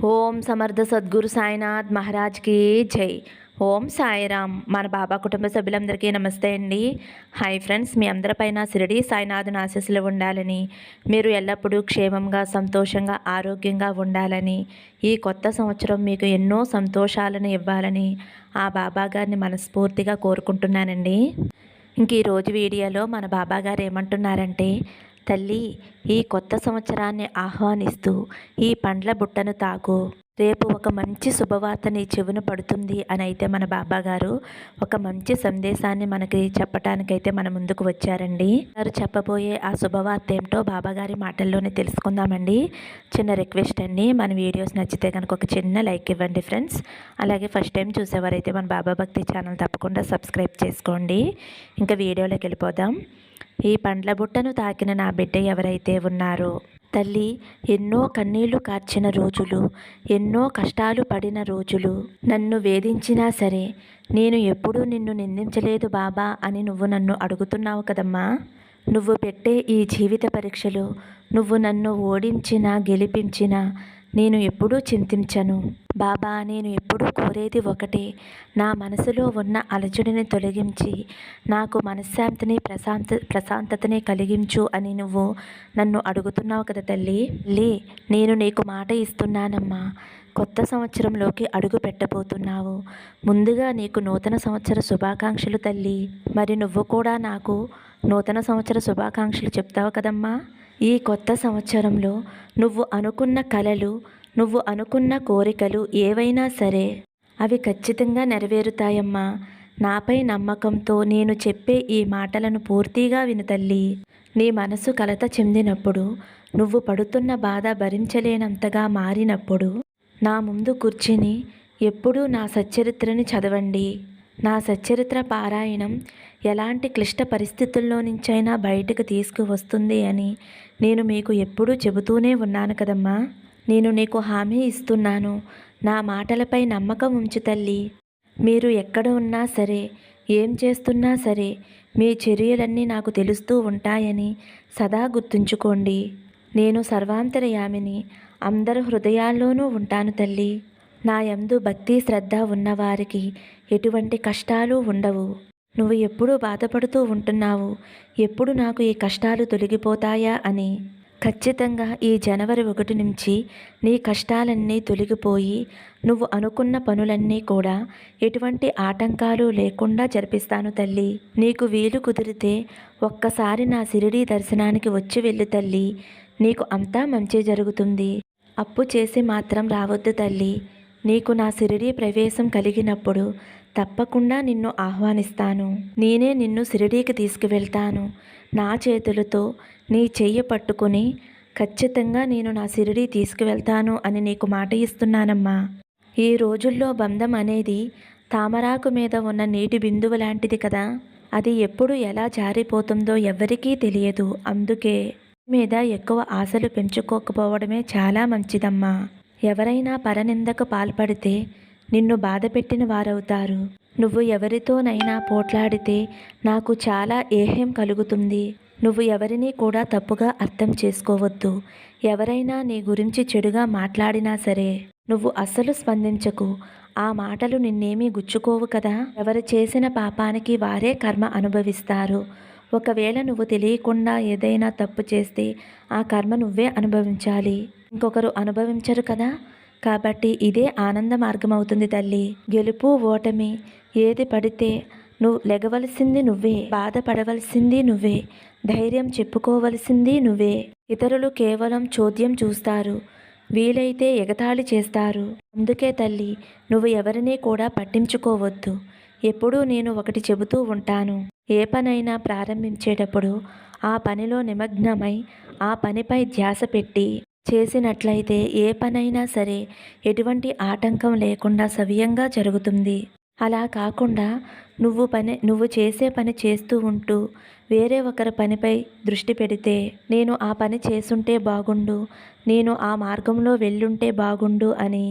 ఓం సమర్థ సద్గురు సాయినాథ్ మహారాజ్కి జై. ఓం సాయిరామ్. మన బాబా కుటుంబ సభ్యులందరికీ నమస్తే అండి. హాయ్ ఫ్రెండ్స్, మీ అందరిపైన షిరిడి సాయినాథుని ఆశీస్సులు ఉండాలని, మీరు ఎల్లప్పుడూ క్షేమంగా సంతోషంగా ఆరోగ్యంగా ఉండాలని, ఈ కొత్త సంవత్సరం మీకు ఎన్నో సంతోషాలను ఇవ్వాలని ఆ బాబా గారిని మనస్ఫూర్తిగా కోరుకుంటున్నానండి. ఇంక ఈరోజు వీడియోలో మన బాబా గారు ఏమంటున్నారంటే, తల్లి, ఈ కొత్త సంవత్సరాన్ని ఆహ్వానిస్తూ ఈ పండ్ల బుట్టను తాకు, రేపు ఒక మంచి శుభవార్త నీ చెవున పడుతుంది అని అయితే మన బాబా గారు ఒక మంచి సందేశాన్ని మనకి చెప్పటానికైతే మన ముందుకు వచ్చారండి. వారు చెప్పబోయే ఆ శుభవార్త ఏమిటో బాబా గారి మాటల్లోనే తెలుసుకుందామండి. చిన్న రిక్వెస్ట్ అండి, మన వీడియోస్ నచ్చితే కనుక ఒక చిన్న లైక్ ఇవ్వండి ఫ్రెండ్స్. అలాగే ఫస్ట్ టైం చూసేవారైతే మన బాబా భక్తి ఛానల్ తప్పకుండా సబ్స్క్రైబ్ చేసుకోండి. ఇంకా వీడియోలోకి వెళ్ళిపోదాం. ఈ పండ్ల బుట్టను తాకిన నా బిడ్డ ఎవరైతే ఉన్నారో, తల్లి, ఎన్నో కన్నీళ్లు కార్చిన రోజులు, ఎన్నో కష్టాలు పడిన రోజులు, నన్ను వేధించినా సరే నేను ఎప్పుడూ నిన్ను నిందించలేదు బాబా అని నువ్వు నన్ను అడుగుతున్నావు కదమ్మా. నువ్వు పెట్టే ఈ జీవిత పరీక్షలు నువ్వు నన్ను ఓడించినా గెలిపించినా నేను ఎప్పుడూ చింతించను బాబా. నేను ఎప్పుడూ కోరేది ఒకటే, నా మనసులో ఉన్న అలజడిని తొలగించి నాకు మనశ్శాంతిని ప్రశాంతతని కలిగించు అని నువ్వు నన్ను అడుగుతున్నావు కదా తల్లి. నేను నీకు మాట ఇస్తున్నానమ్మా. కొత్త సంవత్సరంలోకి అడుగు పెట్టబోతున్నావు. ముందుగా నీకు నూతన సంవత్సర శుభాకాంక్షలు తల్లి. మరి నువ్వు కూడా నాకు నూతన సంవత్సర శుభాకాంక్షలు చెప్తావు కదమ్మా. ఈ కొత్త సంవత్సరంలో నువ్వు అనుకున్న కలలు, నువ్వు అనుకున్న కోరికలు ఏవైనా సరే అవి ఖచ్చితంగా నెరవేరుతాయమ్మా. నాపై నమ్మకంతో నేను చెప్పే ఈ మాటలను పూర్తిగా విను తల్లి. నీ మనసు కలత చెందినప్పుడు, నువ్వు పడుతున్న బాధ భరించలేనంతగా మారినప్పుడు నా ముందు కూర్చుని ఎప్పుడూ నా సచ్చరిత్రని చదవండి. నా సచ్చరిత్ర పారాయణం ఎలాంటి క్లిష్ట పరిస్థితుల్లో నుంచైనా బయటకు తీసుకువస్తుంది అని నేను మీకు ఎప్పుడూ చెబుతూనే ఉన్నాను కదమ్మా. నేను నీకు హామీ ఇస్తున్నాను. నా మాటలపై నమ్మకం ఉంచు తల్లి. మీరు ఎక్కడ ఉన్నా సరే, ఏం చేస్తున్నా సరే, మీ చర్యలన్నీ నాకు తెలుస్తూ ఉంటాయని సదా గుర్తుంచుకోండి. నేను సర్వాంతర్యామిని, అందరి హృదయాల్లోనూ ఉంటాను తల్లి. నా యందు భక్తి శ్రద్ధ ఉన్నవారికి ఎటువంటి కష్టాలు ఉండవు. నువ్వు ఎప్పుడూ బాధపడుతూ ఉంటున్నావు, ఎప్పుడు నాకు ఈ కష్టాలు తొలగిపోతాయా అని. ఖచ్చితంగా ఈ జనవరి 1 నుంచి నీ కష్టాలన్నీ తొలగిపోయి నువ్వు అనుకున్న పనులన్నీ కూడా ఎటువంటి ఆటంకాలు లేకుండా జరిపిస్తాను తల్లి. నీకు వీలు కుదిరితే ఒక్కసారి నా షిరిడీ దర్శనానికి వచ్చి వెళ్ళు తల్లి. నీకు అంతా మంచి జరుగుతుంది. అప్పు చేసి మాత్రం రావద్దు తల్లి. నీకు నా షిరిడీ ప్రవేశం కలిగినప్పుడు తప్పకుండా నిన్ను ఆహ్వానిస్తాను. నేనే నిన్ను షిరిడీకి తీసుకువెళ్తాను. నా చేతులతో నీ చెయ్యి పట్టుకుని ఖచ్చితంగా నేను నా షిరిడీ తీసుకువెళ్తాను అని నీకు మాట ఇస్తున్నానమ్మా. ఈ రోజుల్లో బంధం అనేది తామరాకు మీద ఉన్న నీటి బిందువు లాంటిది కదా. అది ఎప్పుడు ఎలా జారిపోతుందో ఎవ్వరికీ తెలియదు. అందుకే మీద ఎక్కువ ఆశలు పెంచుకోకపోవడమే చాలా మంచిదమ్మా. ఎవరైనా పరనిందకు పాల్పడితే నిన్ను బాధపెట్టిన వారవుతారు. నువ్వు ఎవరితోనైనా పోట్లాడితే నాకు చాలా ఏహ్యం కలుగుతుంది. నువ్వు ఎవరినీ కూడా తప్పుగా అర్థం చేసుకోవద్దు. ఎవరైనా నీ గురించి చెడుగా మాట్లాడినా సరే నువ్వు అస్సలు స్పందించకు. ఆ మాటలు నిన్నేమీ గుచ్చుకోవు కదా. ఎవరు చేసిన పాపానికి వారే కర్మ అనుభవిస్తారు. ఒకవేళ నువ్వు తెలియకుండా ఏదైనా తప్పు చేస్తే ఆ కర్మ నువ్వే అనుభవించాలి, ఇంకొకరు అనుభవించరు కదా. కాబట్టి ఇదే ఆనంద మార్గం అవుతుంది తల్లి. గెలుపు ఓటమి ఏది పడితే నువ్వు లెగవలసింది నువ్వే, బాధపడవలసింది నువ్వే, ధైర్యం చెప్పుకోవలసింది నువ్వే. ఇతరులు కేవలం చోద్యం చూస్తారు, వీలైతే ఎగతాళి చేస్తారు. అందుకే తల్లి, నువ్వు ఎవరినీ కూడా పట్టించుకోవద్దు. ఎప్పుడూ నేను ఒకటి చెబుతూ ఉంటాను. ఏ పనైనా ప్రారంభించేటప్పుడు ఆ పనిలో నిమగ్నమై ఆ పనిపై ధ్యాస పెట్టి చేసినట్లయితే ఏ పనైనా సరే ఎటువంటి ఆటంకం లేకుండా సవ్యంగా జరుగుతుంది. అలా కాకుండా నువ్వు చేసే పని చేస్తూ ఉంటూ వేరే ఒకరి పనిపై దృష్టి పెడితే, నేను ఆ పని చేసుంటే బాగుండు, నేను ఆ మార్గంలో వెళ్ళుంటే బాగుండు అని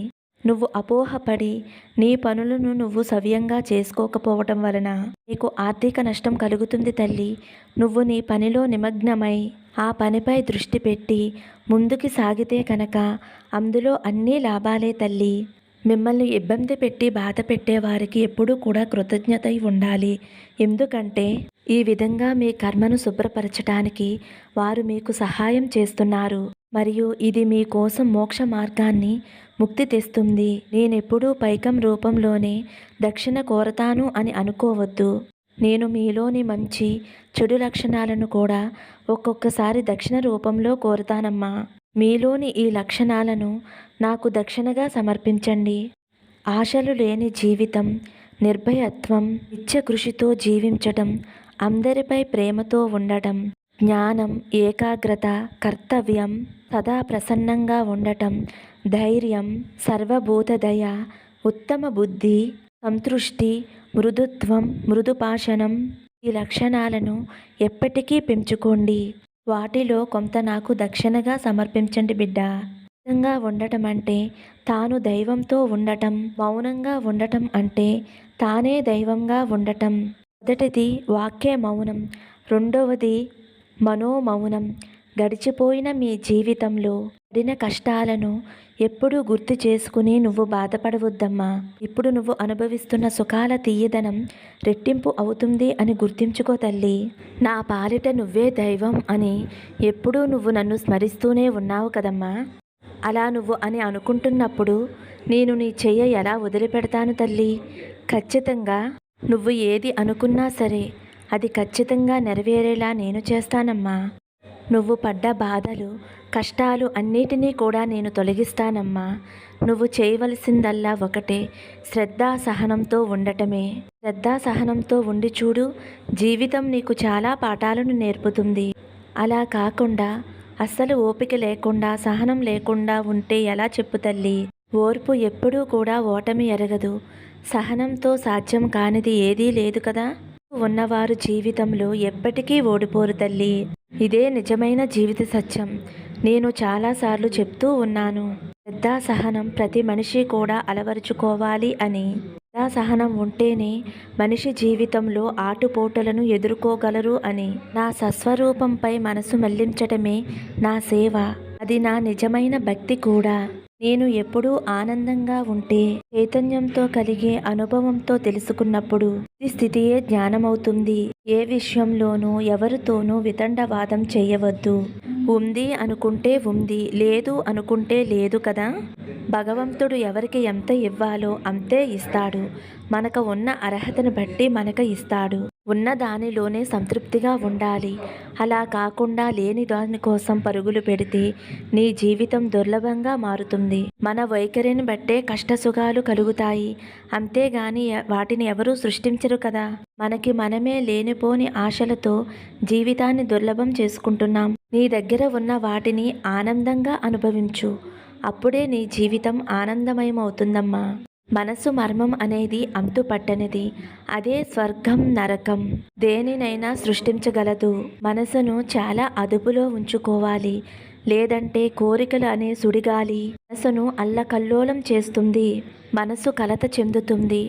నువ్వు అపోహపడి నీ పనులను నువ్వు సవ్యంగా చేసుకోకపోవటం వలన నీకు ఆర్థిక నష్టం కలుగుతుంది తల్లి. నువ్వు నీ పనిలో నిమగ్నమై ఆ పనిపై దృష్టి పెట్టి ముందుకు సాగితే కనుక అందులో అన్నీ లాభాలే తల్లి. మిమ్మల్ని ఇబ్బంది పెట్టి బాధ పెట్టేవారికి ఎప్పుడూ కూడా కృతజ్ఞత ఉండాలి. ఎందుకంటే ఈ విధంగా మీ కర్మను శుభ్రపరచటానికి వారు మీకు సహాయం చేస్తున్నారు. మరియు ఇది మీకోసం మోక్ష మార్గాన్ని ముక్తి తెస్తుంది. నేనెప్పుడూ పైకం రూపంలోనే దక్షిణ కోరతాను అని అనుకోవద్దు. నేను మీలోని మంచి చెడు లక్షణాలను కూడా ఒక్కొక్కసారి దక్షిణ రూపంలో కోరుతానమ్మా. మీలోని ఈ లక్షణాలను నాకు దక్షిణగా సమర్పించండి. ఆశలు లేని జీవితం, నిర్భయత్వం, నిత్య కృషితో జీవించటం, అందరిపై ప్రేమతో ఉండటం, జ్ఞానం, ఏకాగ్రత, కర్తవ్యం, సదా ప్రసన్నంగా ఉండటం, ధైర్యం, సర్వభూతదయ, ఉత్తమ బుద్ధి, సంతృష్టి, మృదుత్వం, మృదుపాషణం, ఈ లక్షణాలను ఎప్పటికీ పెంచుకోండి. వాటిలో కొంత నాకు దక్షిణగా సమర్పించండి బిడ్డ. మౌనంగా ఉండటం అంటే తాను దైవంతో ఉండటం. మౌనంగా ఉండటం అంటే తానే దైవంగా ఉండటం. మొదటిది వాక్య మౌనం, రెండవది మనోమౌనం. గడిచిపోయిన మీ జీవితంలో పడిన కష్టాలను ఎప్పుడూ గుర్తు చేసుకుని నువ్వు బాధపడవద్దమ్మా. ఇప్పుడు నువ్వు అనుభవిస్తున్న సుఖాల తీయదనం రెట్టింపు అవుతుంది అని గుర్తించుకో తల్లి. నా పాలిట నువ్వే దైవం అని ఎప్పుడూ నువ్వు నన్ను స్మరిస్తూనే ఉన్నావు కదమ్మా. అలా నువ్వు అని అనుకుంటున్నప్పుడు నేను నీ చెయ్య ఎలా వదిలిపెడతాను తల్లి? ఖచ్చితంగా నువ్వు ఏది అనుకున్నా సరే అది ఖచ్చితంగా నెరవేరేలా నేను చేస్తానమ్మా. నువ్వు పడ్డ బాధలు, కష్టాలు అన్నిటినీ కూడా నేను తొలగిస్తానమ్మా. నువ్వు చేయవలసిందల్లా ఒకటే, శ్రద్ధాసహనంతో ఉండటమే. శ్రద్ధాసహనంతో ఉండి చూడు, జీవితం నీకు చాలా పాఠాలను నేర్పుతుంది. అలా కాకుండా అస్సలు ఓపిక లేకుండా, సహనం లేకుండా ఉంటే ఎలా చెప్పు తల్లి? ఓర్పు ఎప్పుడూ కూడా ఓటమి ఎరగదు. సహనంతో సాధ్యం కానిది ఏదీ లేదు కదా. ఉన్నవారు జీవితంలో ఎప్పటికీ ఓడిపోరు తల్లి. ఇదే నిజమైన జీవిత సత్యం. నేను చాలాసార్లు చెప్తూ ఉన్నాను, శ్రద్ధాసహనం ప్రతి మనిషి కూడా అలవరుచుకోవాలి అని. శ్రద్ధాసహనం ఉంటేనే మనిషి జీవితంలో ఆటుపోటులను ఎదుర్కోగలరు అని. నా సస్వరూపంపై మనసు మళ్లించటమే నా సేవ. అది నా నిజమైన భక్తి కూడా. నేను ఎప్పుడూ ఆనందంగా ఉంటే, చైతన్యంతో కలిగే అనుభవంతో తెలుసుకున్నప్పుడు ఈ స్థితియే జ్ఞానమవుతుంది. ఏ విషయంలోనూ ఎవరితోనూ వితండవాదం చేయవద్దు. ఉంది అనుకుంటే ఉంది, లేదు అనుకుంటే లేదు కదా. భగవంతుడు ఎవరికి ఎంత ఇవ్వాలో అంతే ఇస్తాడు. మనకు ఉన్న అర్హతను బట్టి మనకు ఇస్తాడు. ఉన్న దానిలోనే సంతృప్తిగా ఉండాలి. అలా కాకుండా లేని దాని కోసం పరుగులు పెడితే నీ జీవితం దుర్లభంగా మారుతుంది. మన వైఖరిని బట్టే కష్టసుఖాలు కలుగుతాయి. అంతేగాని వాటిని ఎవరూ సృష్టించరు కదా. మనకి మనమే లేనిపోని ఆశలతో జీవితాన్ని దుర్లభం చేసుకుంటున్నాం. నీ దగ్గర ఉన్న వాటిని ఆనందంగా అనుభవించు. అప్పుడే నీ జీవితం ఆనందమయమవుతుందమ్మా. మనసు మర్మం అనేది అంతుపట్టనిది. అదే స్వర్గం, నరకం దేనినైనా సృష్టించగలదు. మనసును చాలా అదుపులో ఉంచుకోవాలి. లేదంటే కోరికలు అనే సుడిగాలి మనసును అల్లకల్లోలం చేస్తుంది. మనసు కలత చెందుతుంది.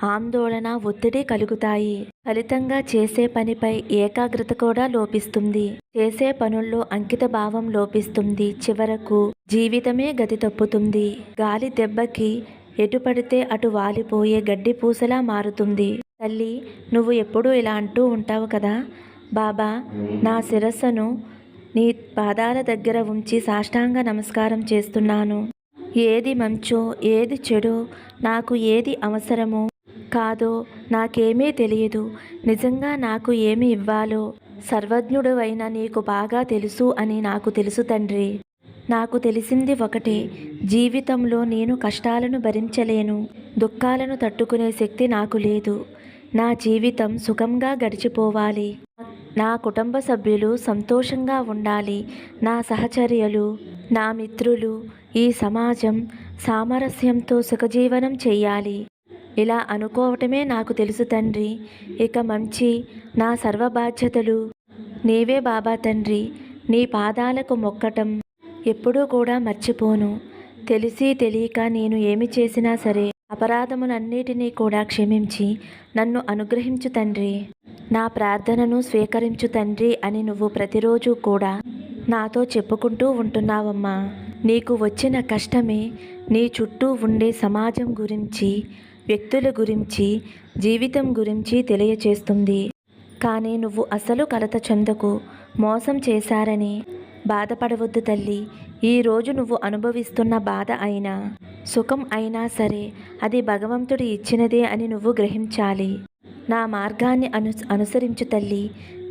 ఆందోళన, ఒత్తిడి కలుగుతాయి. ఫలితంగా చేసే పనిపై ఏకాగ్రత కూడా లోపిస్తుంది. చేసే పనుల్లో అంకిత భావం లోపిస్తుంది. చివరకు జీవితమే గతి తప్పుతుంది. గాలి దెబ్బకి ఎటు పడితే అటు వాలిపోయే గడ్డి పూసలా మారుతుంది. తల్లి, నువ్వు ఎప్పుడూ ఇలా అంటూ ఉంటావు కదా, బాబా నా శిరస్సును నీ పాదాల దగ్గర ఉంచి సాష్టాంగ నమస్కారం చేస్తున్నాను. ఏది మంచో ఏది చెడో, నాకు ఏది అవసరమో కాదో నాకేమీ తెలియదు. నిజంగా నాకు ఏమి ఇవ్వాలో సర్వజ్ఞుడు అయిన నీకు బాగా తెలుసు అని నాకు తెలుసు తండ్రి. నాకు తెలిసింది ఒకటే, జీవితంలో నేను కష్టాలను భరించలేను. దుఃఖాలను తట్టుకునే శక్తి నాకు లేదు. నా జీవితం సుఖంగా గడిచిపోవాలి. నా కుటుంబ సభ్యులు సంతోషంగా ఉండాలి. నా సహచర్యలు, నా మిత్రులు, ఈ సమాజం సామరస్యంతో సుఖజీవనం చెయ్యాలి. ఇలా అనుకోవటమే నాకు తెలుసు తండ్రి. ఇక మంచి నా సర్వ బాధ్యతలు నీవే బాబా తండ్రి. నీ పాదాలకు మొక్కటం ఎప్పుడూ కూడా మర్చిపోను. తెలిసి తెలియక నేను ఏమి చేసినా సరే అపరాధములన్నిటినీ కూడా క్షమించి నన్ను అనుగ్రహించు తండ్రి. నా ప్రార్థనను స్వీకరించు తండ్రి అని నువ్వు ప్రతిరోజు కూడా నాతో చెప్పుకుంటూ ఉంటున్నావమ్మా. నీకు వచ్చిన కష్టమే నీ చుట్టూ ఉండే సమాజం గురించి, వ్యక్తుల గురించి, జీవితం గురించి తెలియచేస్తుంది. కానీ నువ్వు అసలు కలత చెందకు. మోసం చేశారని బాధపడవద్దు తల్లి. ఈరోజు నువ్వు అనుభవిస్తున్న బాధ అయినా, సుఖం అయినా సరే అది భగవంతుడు ఇచ్చినదే అని నువ్వు గ్రహించాలి. నా మార్గాన్ని అనుసరించు తల్లి.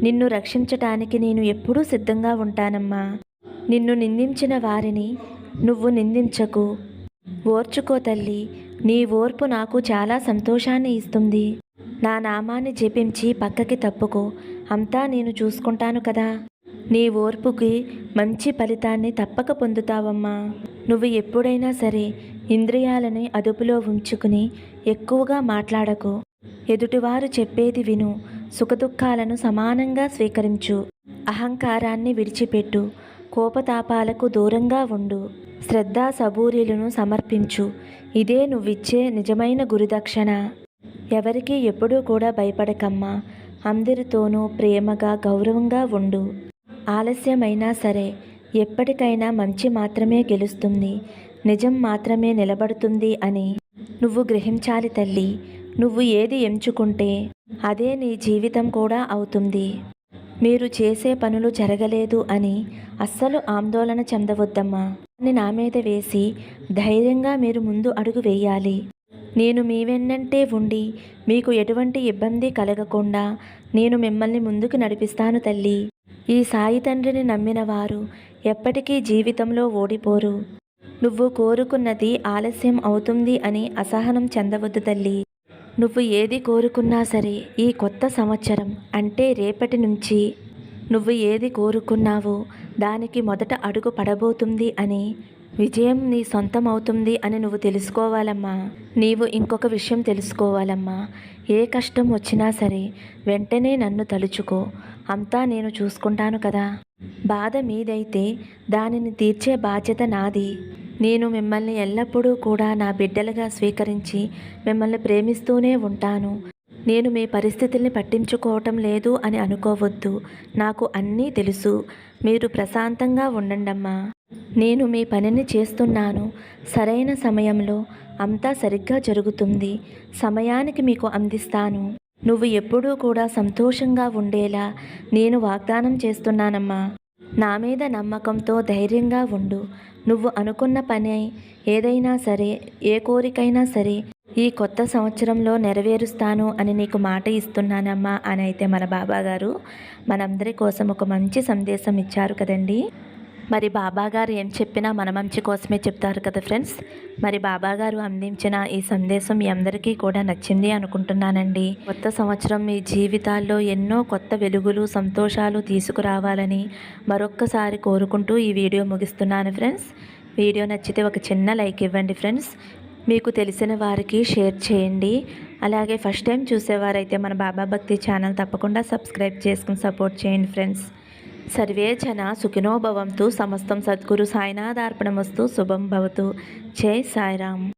నిన్ను రక్షించటానికి నేను ఎప్పుడూ సిద్ధంగా ఉంటానమ్మా. నిన్ను నిందించిన వారిని నువ్వు నిందించకు. ఓర్చుకో తల్లి. నీ ఓర్పు నాకు చాలా సంతోషాన్ని ఇస్తుంది. నా నామాన్ని జపించి పక్కకి తప్పుకో. అంతా నేను చూసుకుంటాను కదా. నీ ఓర్పుకి మంచి ఫలితాన్ని తప్పక పొందుతావమ్మా. నువ్వు ఎప్పుడైనా సరే ఇంద్రియాలని అదుపులో ఉంచుకుని ఎక్కువగా మాట్లాడకు. ఎదుటివారు చెప్పేది విను. సుఖదుఖాలను సమానంగా స్వీకరించు. అహంకారాన్ని విడిచిపెట్టు. కోపతాపాలకు దూరంగా ఉండు. శ్రద్ధ సబూరీలను సమర్పించు. ఇదే నువ్విచ్చే నిజమైన గురుదక్షిణ. ఎవరికి ఎప్పుడూ కూడా భయపడకమ్మా. అందరితోనూ ప్రేమగా గౌరవంగా ఉండు. ఆలస్యమైనా సరే ఎప్పటికైనా మంచి మాత్రమే గెలుస్తుంది, నిజం మాత్రమే నిలబడుతుంది అని నువ్వు గ్రహించాలి తల్లి. నువ్వు ఏది ఎంచుకుంటే అదే నీ జీవితం కూడా అవుతుంది. మీరు చేసే పనులు జరగలేదు అని అస్సలు ఆందోళన చెందవద్దమ్మా. అని నా మీద వేసి ధైర్యంగా మీరు ముందు అడుగు వేయాలి. నేను మీ వెన్నంటే ఉండి మీకు ఎటువంటి ఇబ్బంది కలగకుండా నేను మిమ్మల్ని ముందుకు నడిపిస్తాను తల్లి. ఈ సాయి తండ్రిని నమ్మిన వారు ఎప్పటికీ జీవితంలో ఓడిపోరు. నువ్వు కోరుకున్నది ఆలస్యం అవుతుంది అని అసహనం చెందవద్దు తల్లి. నువ్వు ఏది కోరుకున్నా సరే ఈ కొత్త సంవత్సరం అంటే రేపటి నుంచి నువ్వు ఏది కోరుకున్నావో దానికి మొదట అడుగు పడబోతుంది అని, విజయం నీ సొంతం అవుతుంది అని నువ్వు తెలుసుకోవాలమ్మా. నీవు ఇంకొక విషయం తెలుసుకోవాలమ్మా. ఏ కష్టం వచ్చినా సరే వెంటనే నన్ను తలుచుకో. అంతా నేను చూసుకుంటాను కదా. బాధ మీదైతే దానిని తీర్చే బాధ్యత నాది. నేను మిమ్మల్ని ఎల్లప్పుడూ కూడా నా బిడ్డలుగా స్వీకరించి మిమ్మల్ని ప్రేమిస్తూనే ఉంటాను. నేను మీ పరిస్థితుల్ని పట్టించుకోవటం లేదు అని అనుకోవద్దు. నాకు అన్నీ తెలుసు. మీరు ప్రశాంతంగా ఉండండమ్మా. నేను మీ పనిని చేస్తున్నాను. సరైన సమయంలో అంతా సరిగ్గా జరుగుతుంది. సమయానికి మీకు అందిస్తాను. నువ్వు ఎప్పుడూ కూడా సంతోషంగా ఉండేలా నేను వాగ్దానం చేస్తున్నానమ్మా. నా మీద నమ్మకంతో ధైర్యంగా ఉండు. నువ్వు అనుకున్న పని ఏదైనా సరే, ఏ కోరికైనా సరే ఈ కొత్త సంవత్సరంలో నెరవేరుస్తాను అని నీకు మాట ఇస్తున్నానమ్మా అని అయితే మన బాబాగారు మనందరి కోసం ఒక మంచి సందేశం ఇచ్చారు కదండి. మరి బాబాగారు ఏం చెప్పినా మన మంచి కోసమే చెప్తారు కదా ఫ్రెండ్స్. మరి బాబాగారు అందించిన ఈ సందేశం మీ అందరికీ కూడా నచ్చింది అనుకుంటున్నానండి. కొత్త సంవత్సరం మీ జీవితాల్లో ఎన్నో కొత్త వెలుగులు, సంతోషాలు తీసుకురావాలని మరొక్కసారి కోరుకుంటూ ఈ వీడియో ముగిస్తున్నాను ఫ్రెండ్స్. వీడియో నచ్చితే ఒక చిన్న లైక్ ఇవ్వండి ఫ్రెండ్స్. మీకు తెలిసిన వారికి షేర్ చేయండి. అలాగే ఫస్ట్ టైం చూసేవారైతే మన బాబా భక్తి ఛానల్ తప్పకుండా సబ్స్క్రైబ్ చేసుకుని సపోర్ట్ చేయండి ఫ్రెండ్స్. సర్వే జన సుఖినో భవంతు. సమస్తం సద్గురు సాయినాథార్పణమస్తు. శుభం భవతు. జై సాయిరామ్.